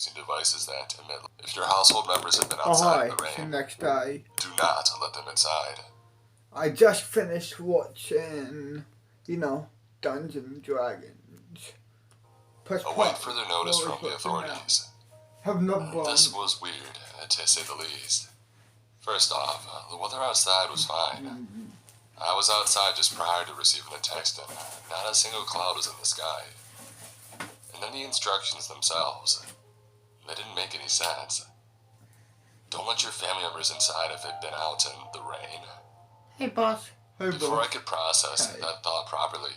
using devices that emit. If your household members have been Oh outside hi, in the it's the rain, next day. do not let them inside. I just finished watching, Dungeons and Dragons. Press Await play. further notice What from was the watching now? authorities. Have not This gone. was weird, to say the least. First off, the weather outside was fine. I was outside just prior to receiving the text, and not a single cloud was in the sky. And then the instructions themselves, they didn't make any sense. Don't let your family members inside if they've been out in the rain. Hey boss. Hey Before boss. I could process Hey. that thought properly,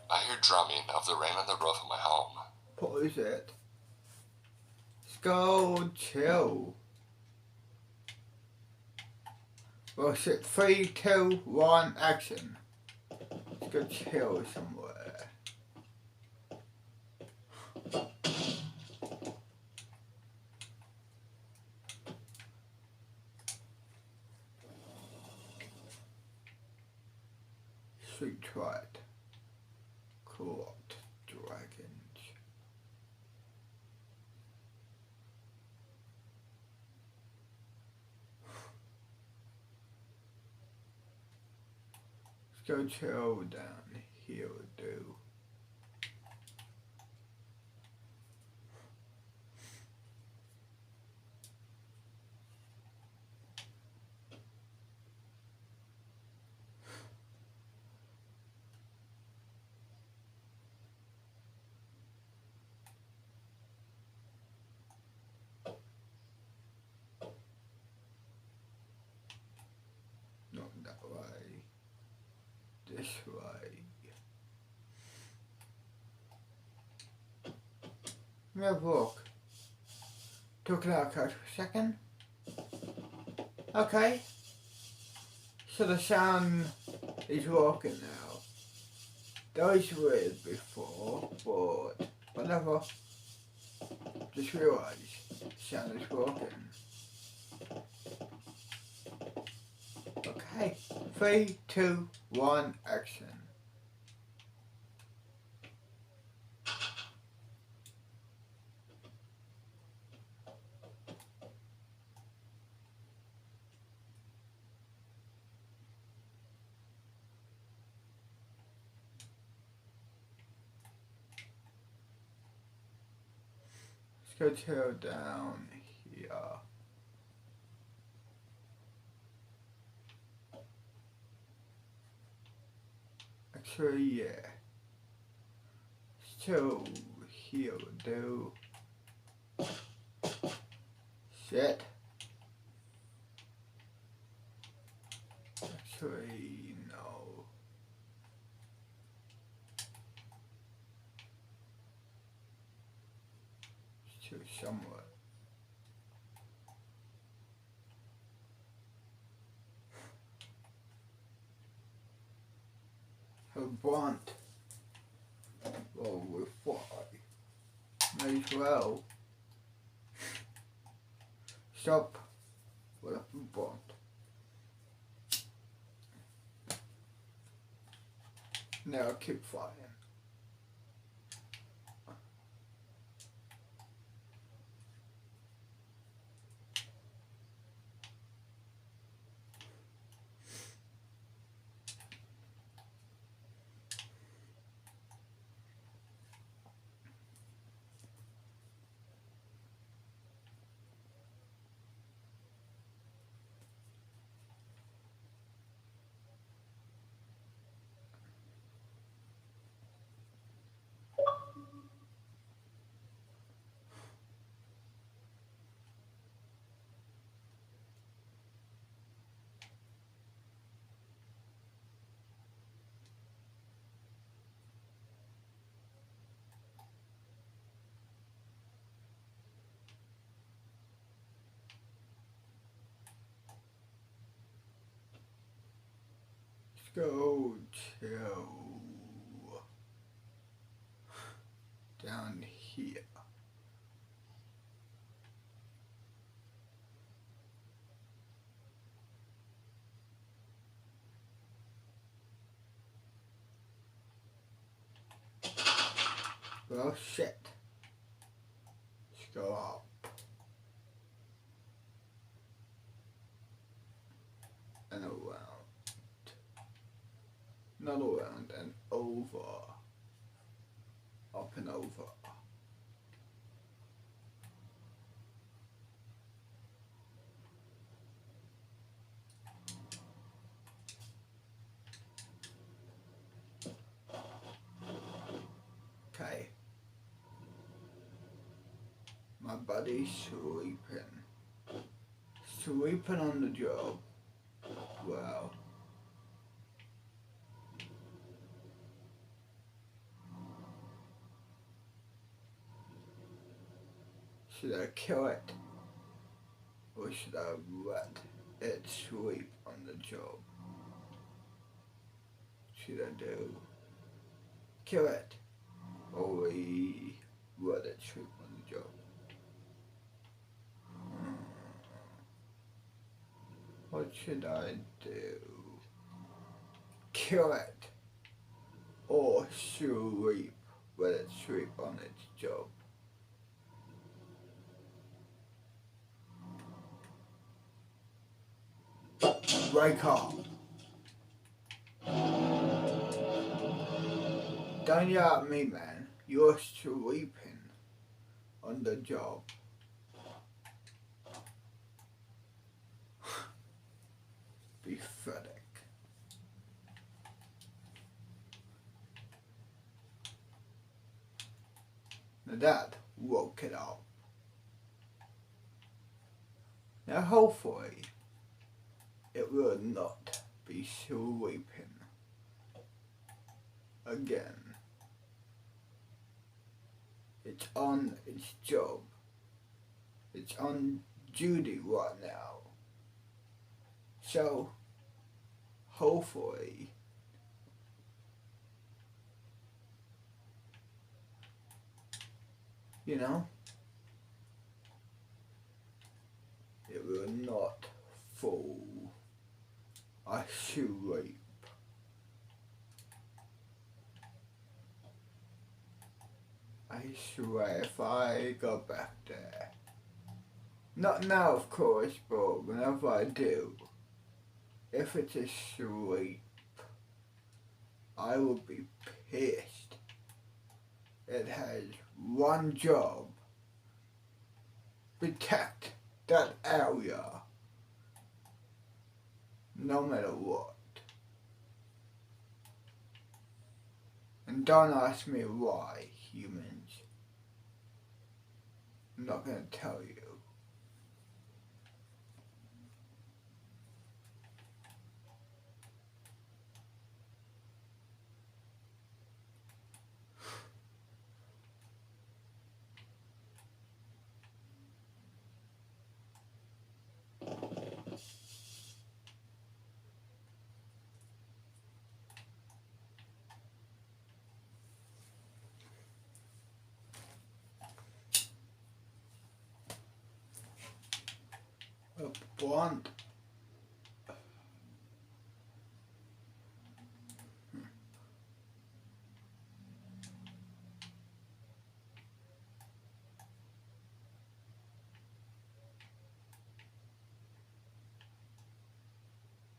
I heard drumming of the rain on the roof of my home. What is it? Let's go chill. Well, shit, 3, 2, 1, action. Let's go chill somewhere. Street Fight. Corrupt Dragons. Let's go chill down here, do. Not that way. This way. Let me have a look. Talking out code for a second. Okay. So the sun is working now. That was weird before, but whatever. Just realised the sun is working. Okay. 3, 2, 1, action. Let's go chill down here. Actually, yeah. So, here we do. Shit. Actually, no. Still somewhere. Her blunt. Well, we're fly. May as well. Stop with a blunt. Now keep flying. Let's go chill. Down here. Well, shit. Let's go up. And around. Not around and over. Up and over. Okay. My buddy's sleeping. Sleeping on the job. Wow. Should I kill it? Or should I let it sleep on the job? Should I do? Kill it? Or we let it sleep on the job? What should I do? Kill it? Or sleep? Let it sleep on its job? Wake up! Don't yell at me, man. You're sleeping on the job. Pathetic. Now that woke it up. Now hopefully it will not be sleeping again. It's on its job. It's on duty right now. So hopefully it will not fall asleep. I swear if I go back there, not now of course, but whenever I do, if it's asleep, I will be pissed. It has one job: protect that area, no matter what. And don't ask me why, humans. I'm not gonna tell you. A blunt.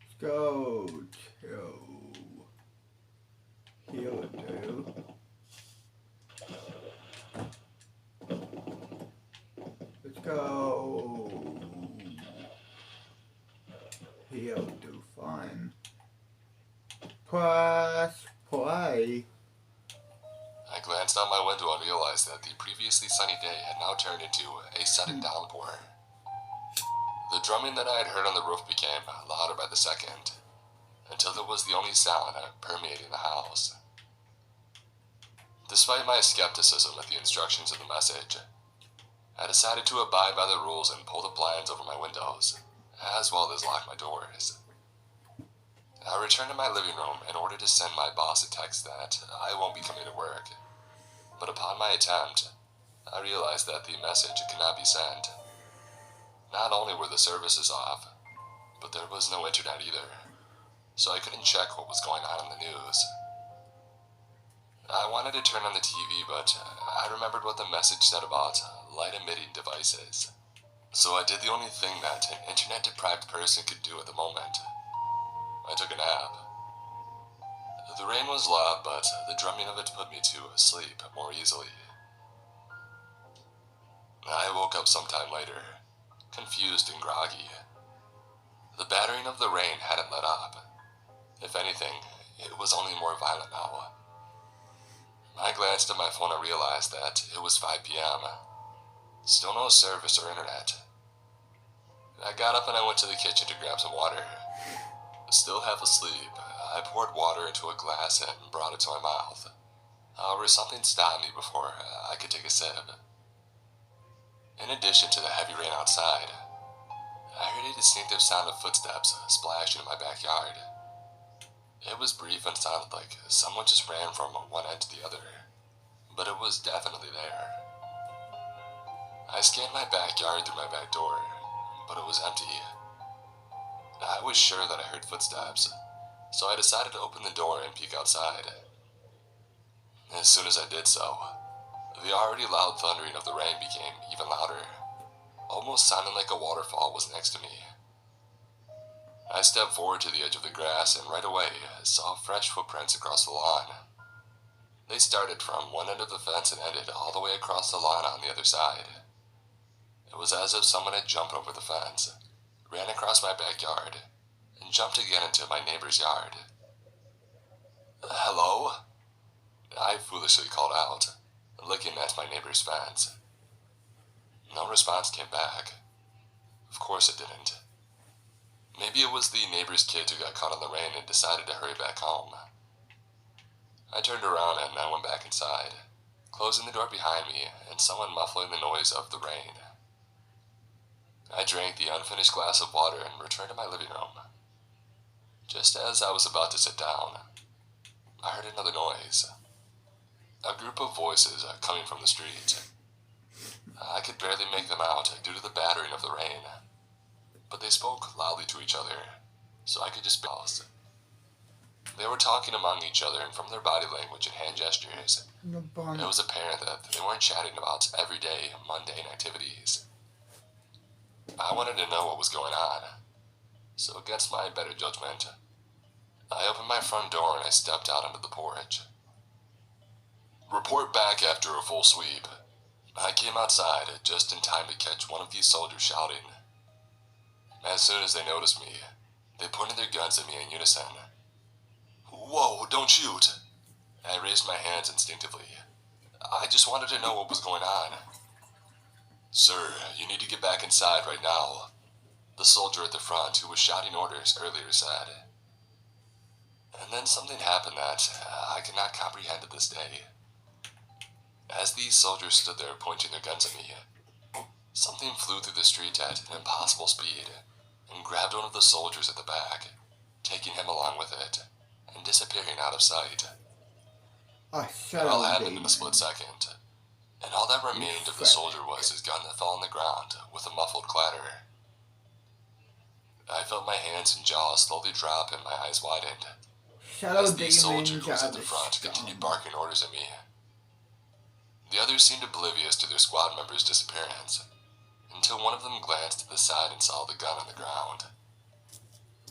Let's go to he'll do. Let's go. He'll do fine. Press play. I glanced out my window and realized that the previously sunny day had now turned into a sudden downpour. The drumming that I had heard on the roof became louder by the second, until it was the only sound permeating the house. Despite my skepticism at the instructions of the message, I decided to abide by the rules and pull the blinds over my windows, as well as lock my doors. I returned to my living room in order to send my boss a text that I won't be coming to work, but upon my attempt, I realized that the message could not be sent. Not only were the services off, but there was no internet either, so I couldn't check what was going on in the news. I wanted to turn on the TV, but I remembered what the message said about light-emitting devices. So I did the only thing that an internet-deprived person could do at the moment. I took a nap. The rain was loud, but the drumming of it put me to sleep more easily. I woke up sometime later, confused and groggy. The battering of the rain hadn't let up. If anything, it was only more violent now. I glanced at my phone and realized that it was 5 p.m. Still no service or internet. I got up and I went to the kitchen to grab some water. Still half asleep, I poured water into a glass and brought it to my mouth. However, something stopped me before I could take a sip. In addition to the heavy rain outside, I heard a distinctive sound of footsteps splashing in my backyard. It was brief and sounded like someone just ran from one end to the other, but it was definitely there. I scanned my backyard through my back door, but it was empty. I was sure that I heard footsteps, so I decided to open the door and peek outside. As soon as I did so, the already loud thundering of the rain became even louder, almost sounding like a waterfall was next to me. I stepped forward to the edge of the grass and right away saw fresh footprints across the lawn. They started from one end of the fence and ended all the way across the lawn on the other side. It was as if someone had jumped over the fence, ran across my backyard, and jumped again into my neighbor's yard. "Hello?" I foolishly called out, looking at my neighbor's fence. No response came back. Of course it didn't. Maybe it was the neighbor's kids who got caught in the rain and decided to hurry back home. I turned around and I went back inside, closing the door behind me and someone muffling the noise of the rain. I drank the unfinished glass of water and returned to my living room. Just as I was about to sit down, I heard another noise. A group of voices coming from the street. I could barely make them out due to the battering of the rain, but they spoke loudly to each other, so I could just pause. They were talking among each other, and from their body language and hand gestures, it was apparent that they weren't chatting about everyday, mundane activities. I wanted to know what was going on, so against my better judgment, I opened my front door and I stepped out onto the porch. "Report back after a full sweep." I came outside just in time to catch one of these soldiers shouting. As soon as they noticed me, they pointed their guns at me in unison. "Whoa, don't shoot!" I raised my hands instinctively. I just wanted to know what was going on. "Sir, you need to get back inside right now," the soldier at the front who was shouting orders earlier said. And then something happened that I cannot comprehend to this day. As these soldiers stood there pointing their guns at me, something flew through the street at an impossible speed and grabbed one of the soldiers at the back, taking him along with it and disappearing out of sight. It all happened in a split second, and all that remained of the soldier was his gun that fell on the ground with a muffled clatter. I felt my hands and jaw slowly drop and my eyes widened as the soldier who was at the front continued barking orders at me. The others seemed oblivious to their squad member's disappearance, until one of them glanced to the side and saw the gun on the ground.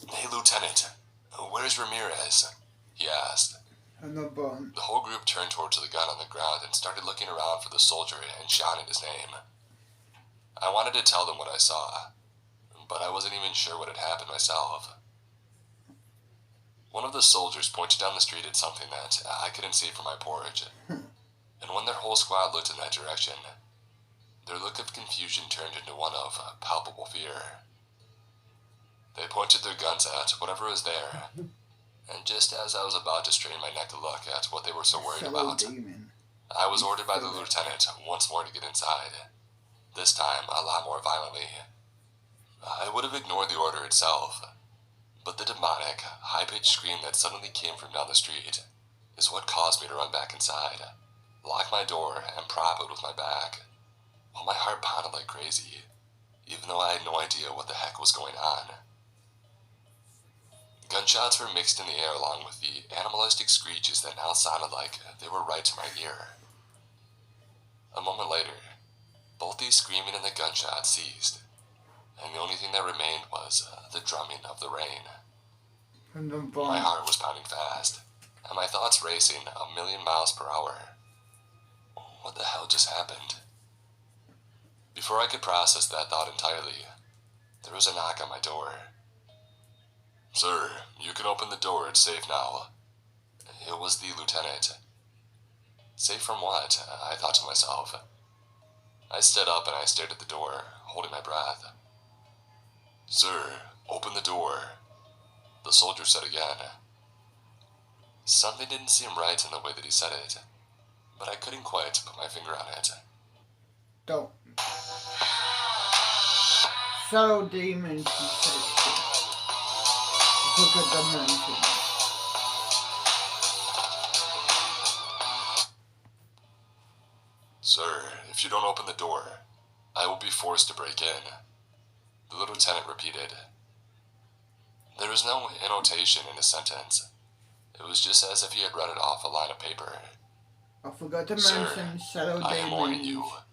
"Hey, Lieutenant, where's Ramirez?" he asked. The whole group turned towards the gun on the ground and started looking around for the soldier and shouting his name. I wanted to tell them what I saw, but I wasn't even sure what had happened myself. One of the soldiers pointed down the street at something that I couldn't see from my porch, and when their whole squad looked in that direction, their look of confusion turned into one of palpable fear. They pointed their guns at whatever was there, and just as I was about to strain my neck to look at what they were so worried about, I was ordered by the lieutenant once more to get inside, this time a lot more violently. I would have ignored the order itself, but the demonic, high-pitched scream that suddenly came from down the street is what caused me to run back inside, lock my door, and prop it with my back, while my heart pounded like crazy, even though I had no idea what the heck was going on. Gunshots were mixed in the air along with the animalistic screeches that now sounded like they were right to my ear. A moment later, Both the screaming and the gunshots ceased, and the only thing that remained was the drumming of the rain. And the My heart was pounding fast, and my thoughts racing 1,000,000 miles per hour. What the hell just happened? Before I could process that thought entirely, there was a knock on my door. "Sir, you can open the door, it's safe now." It was the lieutenant. Safe from what? I thought to myself. I stood up and I stared at the door, holding my breath. "Sir, open the door," the soldier said again. Something didn't seem right in the way that he said it, but I couldn't quite put my finger on it. Don't. Shadow demons infected. Look at the dimension. "Sir, if you don't open the door, I will be forced to break in," the lieutenant repeated. There was no annotation in his sentence. It was just as if he had read it off a line of paper. I forgot to "Sir, mention Shadow I am warning demons. you."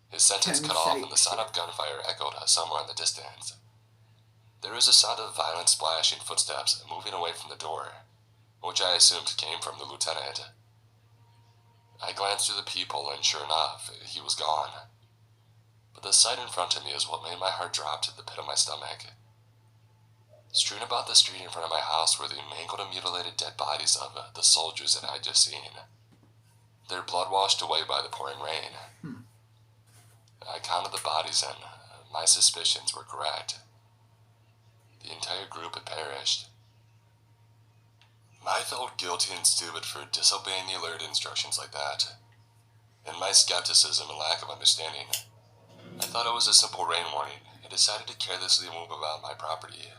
His sentence cut off and the sound of gunfire echoed somewhere in the distance. There was a sound of violent splashing footsteps moving away from the door, which I assumed came from the lieutenant. I glanced through the people and sure enough, he was gone. But the sight in front of me is what made my heart drop to the pit of my stomach. Strewn about the street in front of my house were the mangled and mutilated dead bodies of the soldiers that I had just seen. Their blood washed away by the pouring rain. I counted the bodies and my suspicions were correct. The entire group had perished. I felt guilty and stupid for disobeying the alert instructions like that. In my skepticism and lack of understanding, I thought it was a simple rain warning and decided to carelessly move about my property.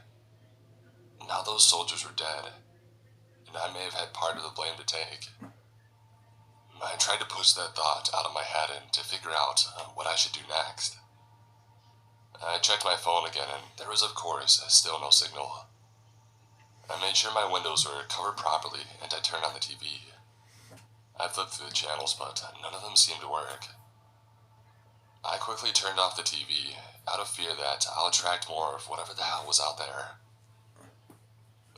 Now those soldiers were dead, and I may have had part of the blame to take. I tried to push that thought out of my head and to figure out what I should do next. I checked my phone again and there was of course still no signal. I made sure my windows were covered properly and I turned on the TV. I flipped through the channels but none of them seemed to work. I quickly turned off the TV out of fear that I'll attract more of whatever the hell was out there.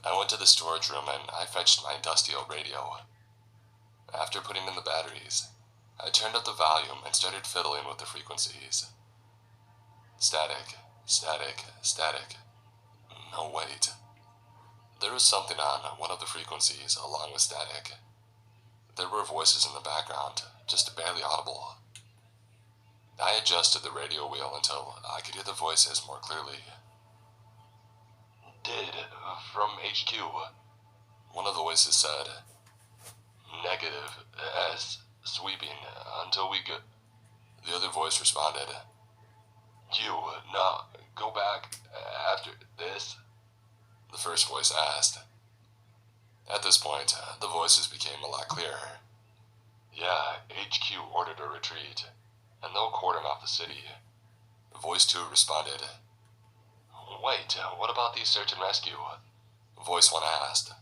I went to the storage room and I fetched my dusty old radio. After putting in the batteries, I turned up the volume and started fiddling with the frequencies. Static, static, static. No, wait. There was something on one of the frequencies along with static. There were voices in the background, just barely audible. I adjusted the radio wheel until I could hear the voices more clearly. "Did, from HQ," one of the voices said. "Negative, as sweeping, until we go..." The other voice responded. "You, not go back after this?" the first voice asked. At this point, the voices became a lot clearer. "Yeah, HQ ordered a retreat, and they'll cordon off the city." Voice 2 responded. "Wait, what about the search and rescue?" Voice 1 asked.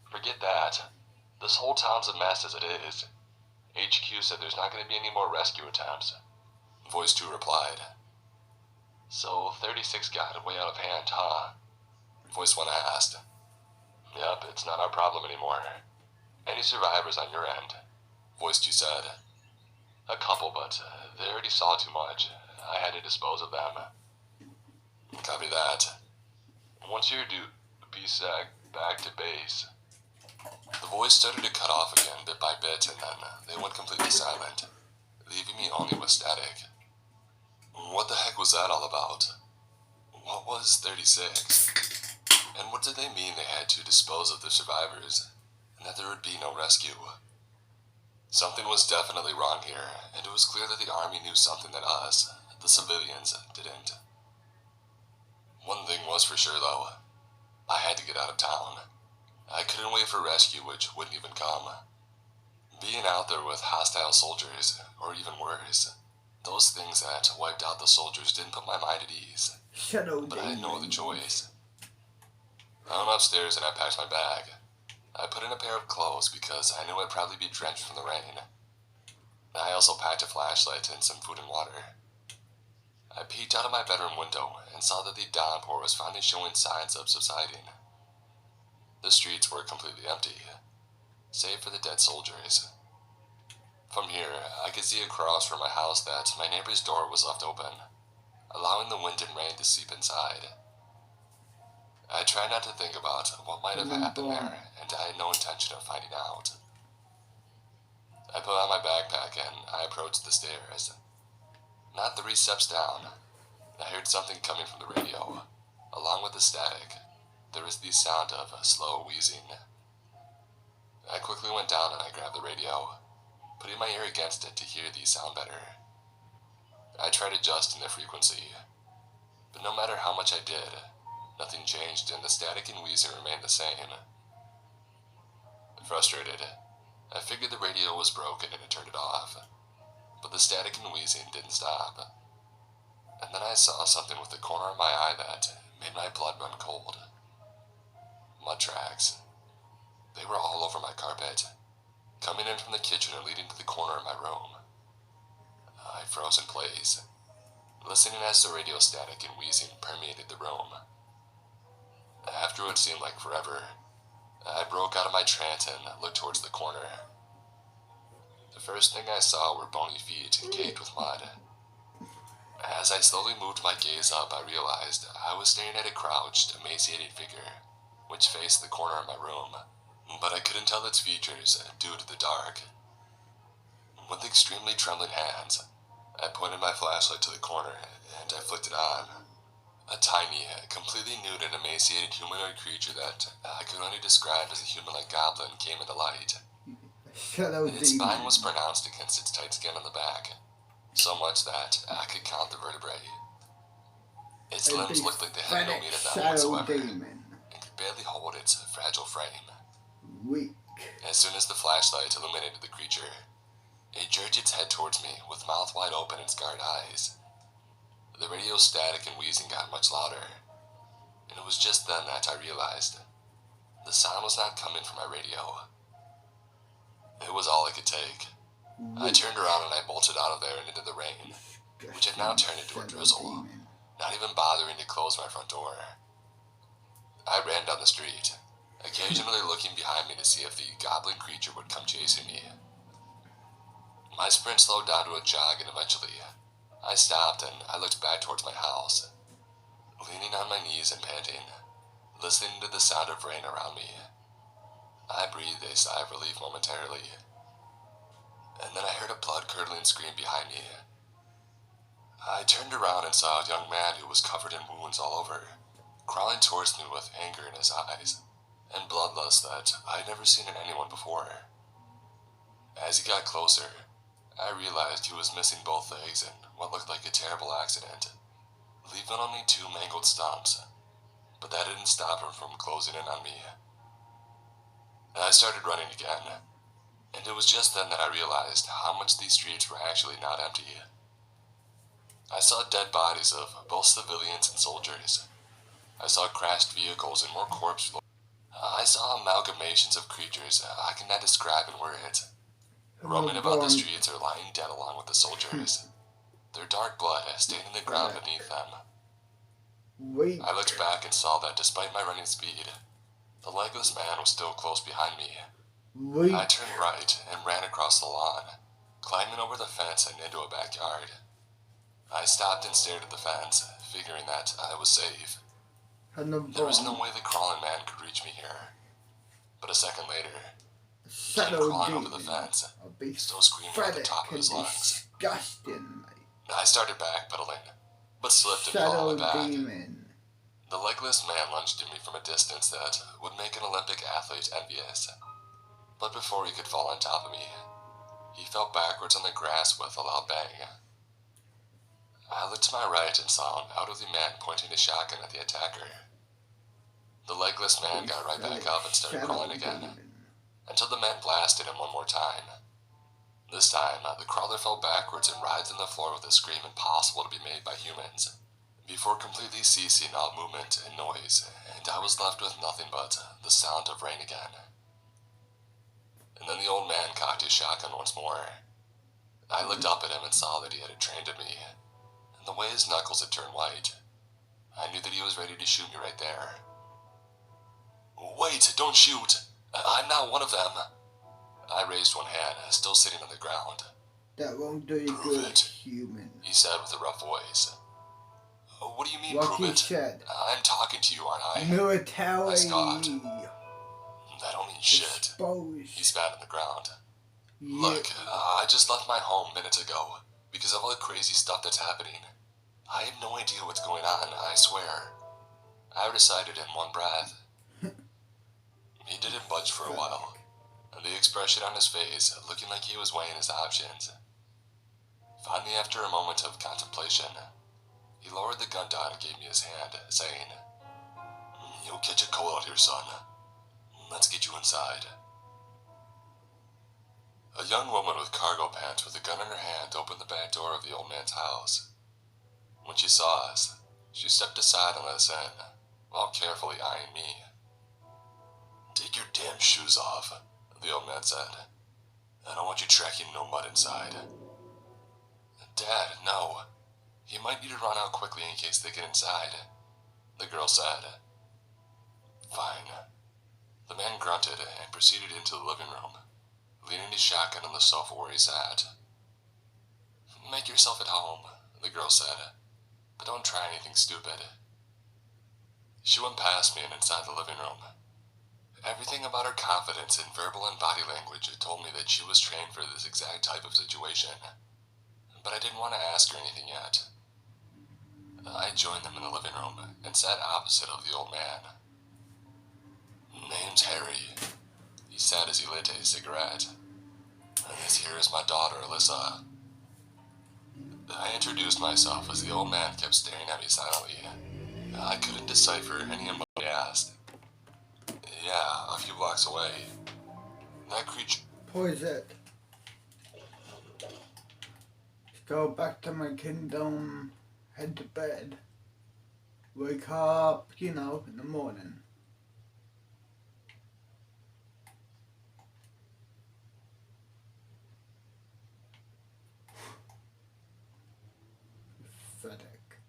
"Forget that. This whole town's a mess as it is. HQ said there's not going to be any more rescue attempts." Voice 2 replied. "So 36 got way out of hand, huh?" Voice 1 asked. "Yep, it's not our problem anymore. Any survivors on your end?" Voice 2 said. "A couple, but they already saw too much. I had to dispose of them." "Copy that." "Once you're due, be sec back to base." The voice started to cut off again bit by bit and then they went completely silent, leaving me only with static. What the heck was that all about? What was 36? And what did they mean they had to dispose of the survivors and that there would be no rescue? Something was definitely wrong here, and it was clear that the army knew something that us, the civilians, didn't. One thing was for sure though, I had to get out of town. I couldn't wait for rescue, which wouldn't even come. Being out there with hostile soldiers, or even worse, those things that wiped out the soldiers didn't put my mind at ease. But I had no other choice. I went upstairs and I packed my bag. I put in a pair of clothes because I knew I'd probably be drenched from the rain. I also packed a flashlight and some food and water. I peeked out of my bedroom window and saw that the downpour was finally showing signs of subsiding. The streets were completely empty, save for the dead soldiers. From here, I could see across from my house that my neighbor's door was left open, allowing the wind and rain to seep inside. I tried not to think about what might have happened there, and I had no intention of finding out. I put on my backpack and I approached the stairs. Not 3 steps down, I heard something coming from the radio. Along with the static, there was the sound of slow wheezing. I quickly went down and I grabbed the radio, putting my ear against it to hear the sound better. I tried adjusting the frequency, but no matter how much I did, nothing changed and the static and wheezing remained the same. Frustrated, I figured the radio was broken and I turned it off, but the static and wheezing didn't stop. And then I saw something with the corner of my eye that made my blood run cold. Mud tracks. They were all over my carpet, coming in from the kitchen and leading to the corner of my room. I froze in place, listening as the radio static and wheezing permeated the room. After what seemed like forever, I broke out of my trance and looked towards the corner. The first thing I saw were bony feet caked with mud. As I slowly moved my gaze up, I realized I was staring at a crouched, emaciated figure, which faced the corner of my room, but I couldn't tell its features due to the dark. With extremely trembling hands, I pointed my flashlight to the corner and I flicked it on. A tiny, completely nude and emaciated humanoid creature that I could only describe as a human-like goblin came into light. Its spine was pronounced against its tight skin on the back, so much that I could count the vertebrae. Its limbs looked like they had no meat in them whatsoever, and could barely hold its fragile frame. Weak. As soon as the flashlight illuminated the creature, it jerked its head towards me with mouth wide open and scarred eyes. The radio static and wheezing got much louder, and it was just then that I realized the sound was not coming from my radio. It was all I could take. I turned around and I bolted out of there and into the rain, which had now turned into a drizzle, not even bothering to close my front door. I ran down the street, occasionally looking behind me to see if the goblin creature would come chasing me. My sprint slowed down to a jog and eventually I stopped and I looked back towards my house, leaning on my knees and panting, listening to the sound of rain around me. I breathed a sigh of relief momentarily, and then I heard a blood-curdling scream behind me. I turned around and saw a young man who was covered in wounds all over, crawling towards me with anger in his eyes, and bloodlust that I had never seen in anyone before. As he got closer, I realized he was missing both legs in what looked like a terrible accident, leaving only 2 mangled stumps, but that didn't stop him from closing in on me. I started running again, and it was just then that I realized how much these streets were actually not empty. I saw dead bodies of both civilians and soldiers. I saw crashed vehicles and more corpse floors. I saw amalgamations of creatures I cannot describe in words, roaming about the streets or lying dead along with the soldiers, their dark blood staining the ground beneath them. I looked back and saw that despite my running speed, the legless man was still close behind me. I turned right and ran across the lawn, climbing over the fence and into a backyard. I stopped and stared at the fence, figuring that I was safe. There was no way the crawling man could reach me here. But a second later, he came crawling over the fence, still screaming at the top of his lungs. I started backpedaling, but slipped and fell on my back. The legless man lunged at me from a distance that would make an Olympic athlete envious. But before he could fall on top of me, he fell backwards on the grass with a loud bang. I looked to my right and saw an elderly man pointing a shotgun at the attacker. The legless man got right back up and started crawling again, until the man blasted him one more time. This time, the crawler fell backwards and writhed on the floor with a scream impossible to be made by humans, before completely ceasing all movement and noise, and I was left with nothing but the sound of rain again. And then the old man cocked his shotgun once more. I looked up at him and saw that he had a trained at me, and the way his knuckles had turned white, I knew that he was ready to shoot me right there. Wait, don't shoot! I'm not one of them! I raised one hand, still sitting on the ground. That won't do you Prove good, it, human. he said with a rough voice. What do you mean, What prove he it? said. I'm talking to you, aren't I? Military. I scoffed. That don't mean shit. Exposed. He spat on the ground. Yeah. Look, I just left my home minutes ago because of all the crazy stuff that's happening. I have no idea what's going on, I swear. I recited in one breath. He didn't budge for a while, the expression on his face looking like he was weighing his options. Finally, after a moment of contemplation, he lowered the gun down and gave me his hand, saying, You'll catch a cold out here, son. Let's get you inside. A young woman with cargo pants with a gun in her hand opened the back door of the old man's house. When she saw us, she stepped aside and let us in, while carefully eyeing me. Take your damn shoes off, the old man said. I don't want you tracking no mud inside. Dad, no. He might need to run out quickly in case they get inside, the girl said. Fine. The man grunted and proceeded into the living room, leaning his shotgun on the sofa where he sat. Make yourself at home, the girl said, but don't try anything stupid. She went past me and inside the living room. Everything about her confidence in verbal and body language told me that she was trained for this exact type of situation, but I didn't want to ask her anything yet. I joined them in the living room and sat opposite of the old man. Name's Harry, he said as he lit a cigarette. And this here is my daughter, Alyssa. I introduced myself as the old man kept staring at me silently. I couldn't decipher any of what he asked. Yeah, a few blocks away. That creature... Poison. Go back to my kingdom, head to bed. Wake up, in the morning. Pathetic.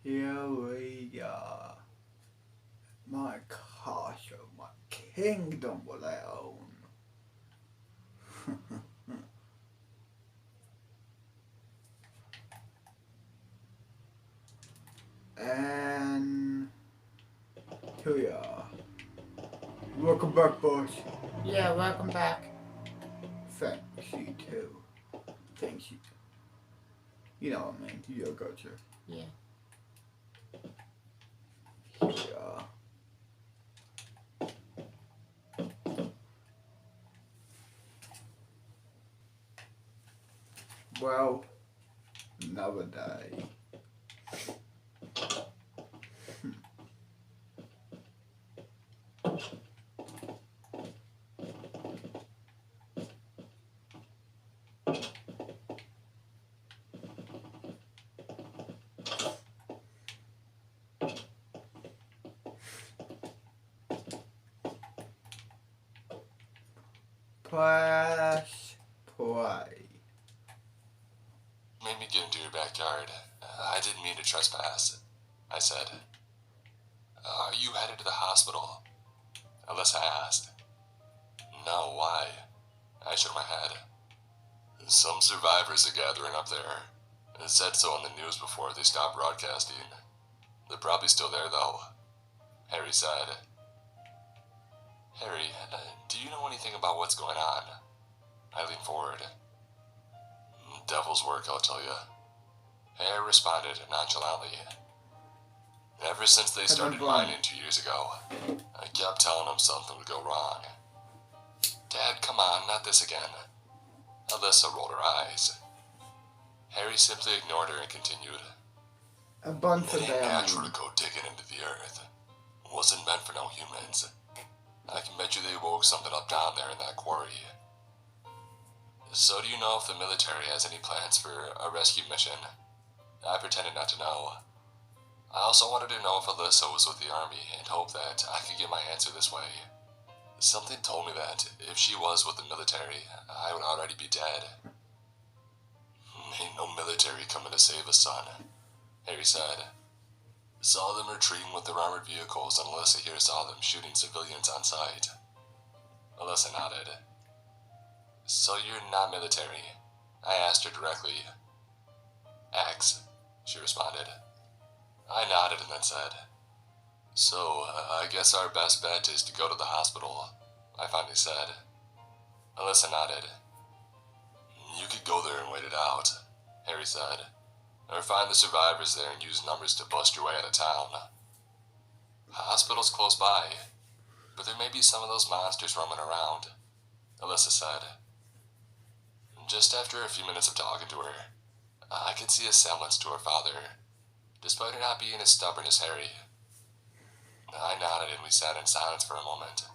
Here we are. My castle, my kingdom will I own. And here we are. Welcome back, boss. Yeah, welcome back. Thanks, you too. Thanks, you. You know what I mean. You gotcha. Yeah. Yeah. Well, another day. Press play. Made me get into your backyard. I didn't mean to trespass, I said. Are you headed to the hospital? Alyssa asked. No, why? I shook my head. Some survivors are gathering up there. It said so on the news before they stopped broadcasting. They're probably still there, though, Harry said. Harry, do you know anything about what's going on? I leaned forward. Devil's work, I'll tell you. Harry responded nonchalantly. Ever since they started mining 2 years ago, I kept telling them something would go wrong. Dad, come on, not this again. Alyssa rolled her eyes. Harry simply ignored her and continued. A bunch of It ain't them. natural to go digging into the earth. It wasn't meant for no humans. I can bet you they woke something up down there in that quarry. So do you know if the military has any plans for a rescue mission? I pretended not to know. I also wanted to know if Alyssa was with the army and hoped that I could get my answer this way. Something told me that if she was with the military, I would already be dead. Ain't no military coming to save us, son, Harry said. Saw them retreating with their armored vehicles, and Alyssa here saw them shooting civilians on sight. Alyssa nodded. So you're not military? I asked her directly. X, she responded. I nodded and then said, So, I guess our best bet is to go to the hospital, I finally said. Alyssa nodded. You could go there and wait it out, Harry said, or find the survivors there and use numbers to bust your way out of town. Hospital's close by, but there may be some of those monsters roaming around, Alyssa said. Just after a few minutes of talking to her, I could see a semblance to her father, despite her not being as stubborn as Harry. I nodded and we sat in silence for a moment.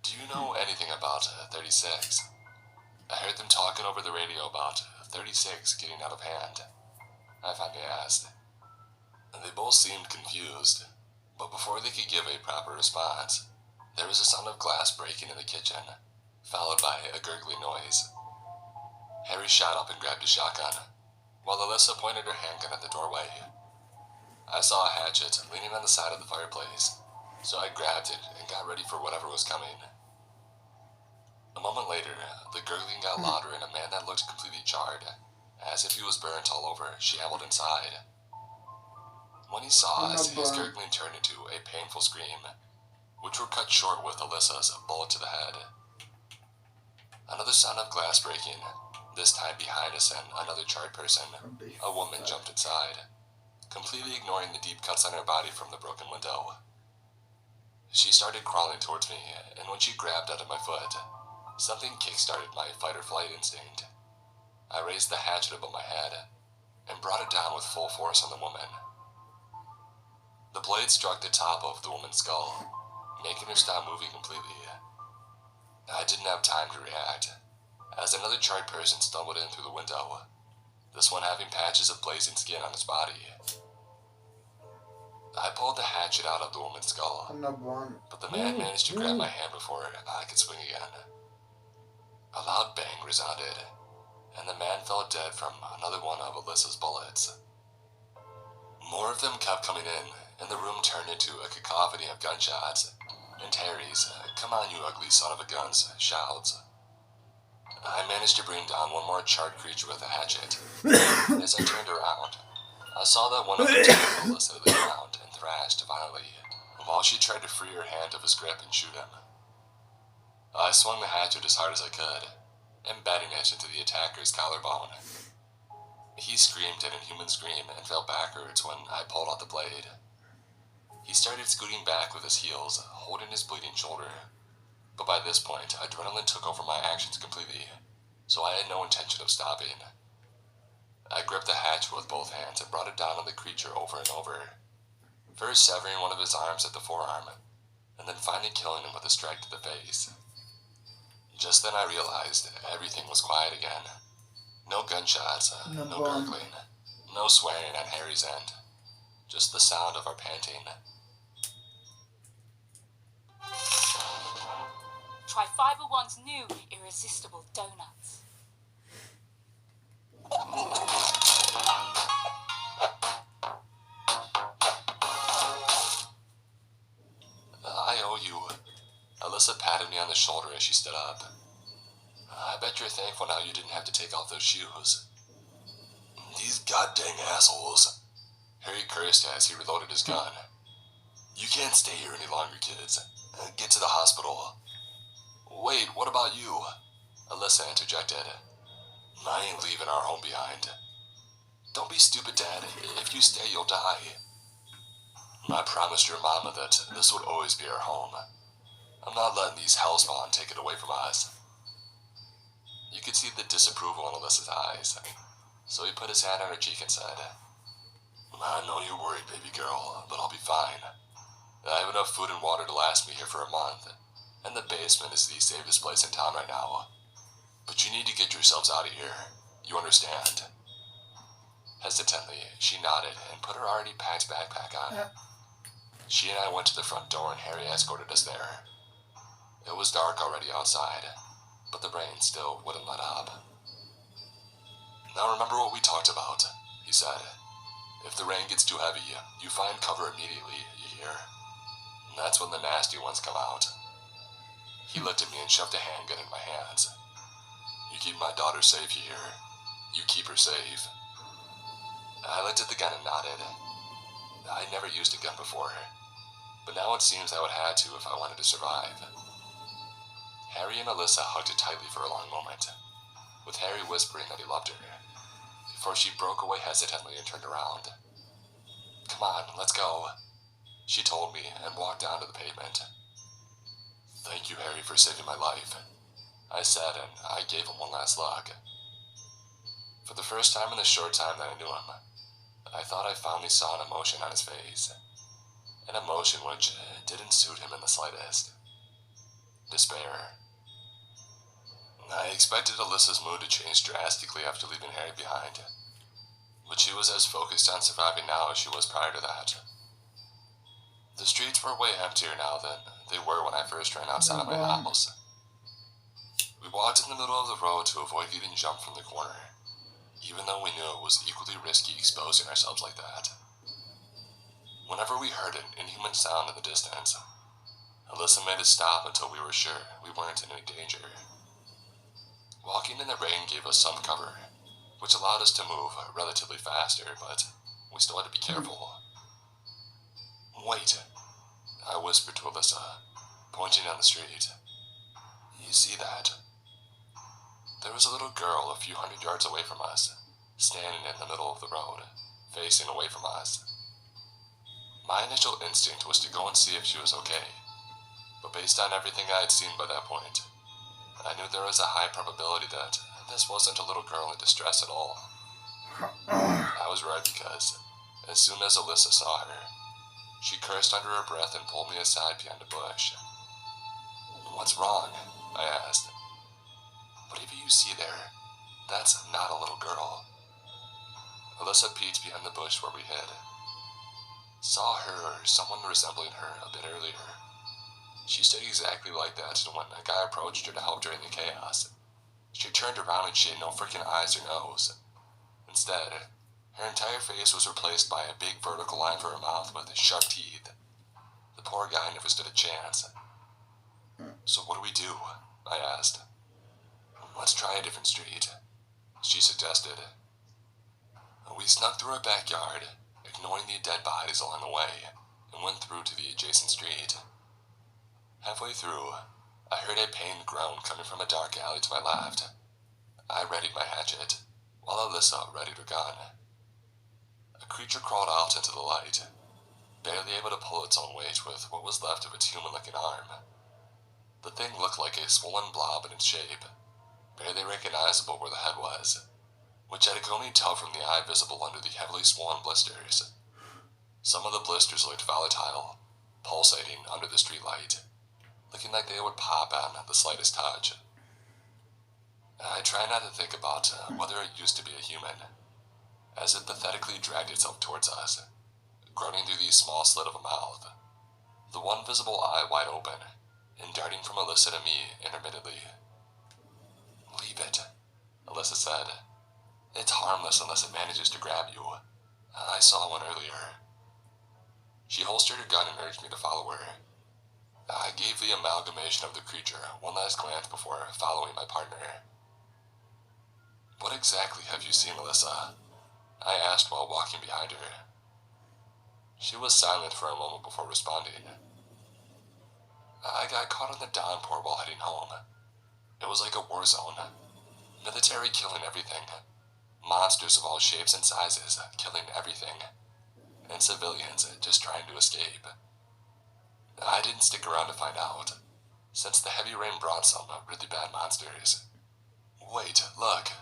Do you know anything about 36? I heard them talking over the radio about 36 getting out of hand, I finally asked. They both seemed confused, but before they could give a proper response, there was a sound of glass breaking in the kitchen, followed by a gurgling noise. Harry shot up and grabbed his shotgun, while Alyssa pointed her handgun at the doorway. I saw a hatchet leaning on the side of the fireplace, so I grabbed it and got ready for whatever was coming. A moment later, the gurgling got louder and a man that looked completely charred, as if he was burnt all over, shambled inside. When he saw us, his gurgling turned into a painful scream, which were cut short with Alyssa's bullet to the head. Another sound of glass breaking, this time behind us and another charred person, a woman jumped inside, completely ignoring the deep cuts on her body from the broken window. She started crawling towards me, and when she grabbed out of my foot, something kick-started my fight-or-flight instinct. I raised the hatchet above my head and brought it down with full force on the woman. The blade struck the top of the woman's skull, making her stop moving completely. I didn't have time to react, as another charred person stumbled in through the window, this one having patches of blazing skin on his body. I pulled the hatchet out of the woman's skull, but the man managed to grab my hand before I could swing again. A loud bang resounded, and the man fell dead from another one of Alyssa's bullets. More of them kept coming in, and the room turned into a cacophony of gunshots, and Harry's, "Come on, you ugly son of a guns," shouts. I managed to bring down one more charred creature with a hatchet, and as I turned around, I saw that one of them tackled Alyssa to the ground and thrashed violently, while she tried to free her hand of his grip and shoot him. I swung the hatchet as hard as I could, embedding it into the attacker's collarbone. He screamed an inhuman scream and fell backwards when I pulled out the blade. He started scooting back with his heels, holding his bleeding shoulder, but by this point, adrenaline took over my actions completely, so I had no intention of stopping. I gripped the hatchet with both hands and brought it down on the creature over and over, first severing one of his arms at the forearm, and then finally killing him with a strike to the face. Just then I realized everything was quiet again. No gunshots, no gurgling, no swearing on Harry's end, just the sound of our panting. Try 501's new irresistible donuts. I owe you. Alyssa patted me on the shoulder as she stood up. I bet you're thankful now you didn't have to take off those shoes. These goddamn assholes. Harry cursed as he reloaded his gun. You can't stay here any longer, kids. Get to the hospital. Wait, what about you? Alyssa interjected. I ain't leaving our home behind. Don't be stupid, Dad. If you stay, you'll die. I promised your mama that this would always be our home. I'm not letting these hellspawn take it away from us. You could see the disapproval in Alyssa's eyes, so he put his hand on her cheek and said, I know you're worried, baby girl, but I'll be fine. I have enough food and water to last me here for a month, and the basement is the safest place in town right now. But you need to get yourselves out of here. You understand? Hesitantly, she nodded and put her already packed backpack on. She and I went to the front door and Harry escorted us there. It was dark already outside, but the rain still wouldn't let up. Now remember what we talked about, he said. If the rain gets too heavy, you find cover immediately, you hear? And that's when the nasty ones come out. He looked at me and shoved a handgun in my hands. You keep my daughter safe, you hear? You keep her safe. I looked at the gun and nodded. I'd never used a gun before, but now it seems I would have to if I wanted to survive. Harry and Alyssa hugged it tightly for a long moment, with Harry whispering that he loved her, before she broke away hesitantly and turned around. Come on, let's go, she told me and walked down to the pavement. Thank you, Harry, for saving my life, I said, and I gave him one last look. For the first time in the short time that I knew him, I thought I finally saw an emotion on his face. An emotion which didn't suit him in the slightest. Despair. I expected Alyssa's mood to change drastically after leaving Harry behind, but she was as focused on surviving now as she was prior to that. The streets were way emptier now than they were when I first ran outside of my house. We walked in the middle of the road to avoid getting jumped from the corner, even though we knew it was equally risky exposing ourselves like that. Whenever we heard an inhuman sound in the distance, Alyssa made us stop until we were sure we weren't in any danger. Walking in the rain gave us some cover, which allowed us to move relatively faster, but we still had to be careful. Wait, I whispered to Alyssa, pointing down the street. You see that? There was a little girl a few hundred yards away from us, standing in the middle of the road, facing away from us. My initial instinct was to go and see if she was okay, but based on everything I had seen by that point, I knew there was a high probability that this wasn't a little girl in distress at all. I was right because, as soon as Alyssa saw her, she cursed under her breath and pulled me aside behind a bush. What's wrong? I asked. Whatever you see there, that's not a little girl. Alyssa peeked behind the bush where we hid. Saw her or someone resembling her a bit earlier. She stayed exactly like that, and when a guy approached her to help during the chaos, she turned around and she had no freaking eyes or nose. Instead, her entire face was replaced by a big vertical line for her mouth with sharp teeth. The poor guy never stood a chance. So what do we do? I asked. Let's try a different street, she suggested. We snuck through our backyard, ignoring the dead bodies along the way, and went through to the adjacent street. Halfway through, I heard a pained groan coming from a dark alley to my left. I readied my hatchet, while Alyssa readied her gun. A creature crawled out into the light, barely able to pull its own weight with what was left of its human-looking arm. The thing looked like a swollen blob in its shape, barely recognizable where the head was, which I could only tell from the eye visible under the heavily swollen blisters. Some of the blisters looked volatile, pulsating under the streetlight, looking like they would pop on the slightest touch. I tried not to think about whether it used to be a human, as it pathetically dragged itself towards us, groaning through the small slit of a mouth, the one visible eye wide open, and darting from Alyssa to me intermittently. Leave it, Alyssa said. It's harmless unless it manages to grab you. I saw one earlier. She holstered her gun and urged me to follow her. I gave the amalgamation of the creature one last glance before following my partner. What exactly have you seen, Alyssa? I asked while walking behind her. She was silent for a moment before responding. I got caught in the downpour while heading home. It was like a war zone. Military killing everything. Monsters of all shapes and sizes killing everything. And civilians just trying to escape. I didn't stick around to find out, since the heavy rain brought some really bad monsters. Wait, look.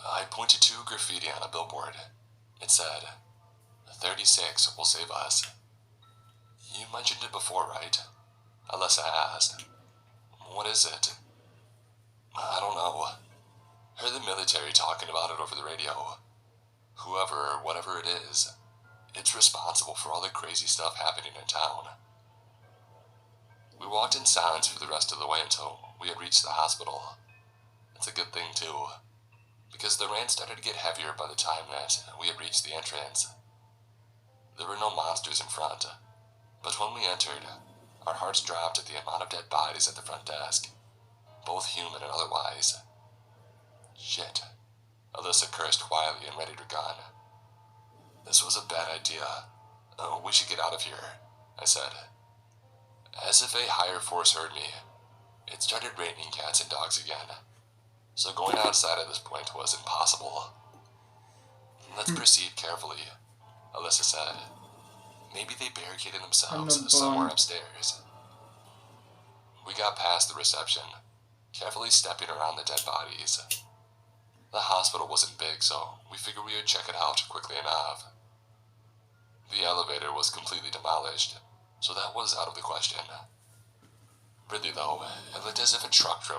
I pointed to graffiti on a billboard. It said, 36 will save us. You mentioned it before, right? Alyssa asked. What is it? I don't know. Heard the military talking about it over the radio. Whoever or whatever it is, it's responsible for all the crazy stuff happening in town. We walked in silence for the rest of the way until we had reached the hospital. It's a good thing, too, because the rain started to get heavier by the time that we had reached the entrance. There were no monsters in front, but when we entered, our hearts dropped at the amount of dead bodies at the front desk, both human and otherwise. Shit, Alyssa cursed quietly and ready her gun. This was a bad idea. We should get out of here, I said. As if a higher force heard me, it started raining cats and dogs again, so going outside at this point was impossible. Let's proceed carefully, Alyssa said. Maybe they barricaded themselves somewhere upstairs. We got past the reception, carefully stepping around the dead bodies. The hospital wasn't big, so we figured we would check it out quickly enough. The elevator was completely demolished, so that was out of the question. Really though, it looked as if a truck drove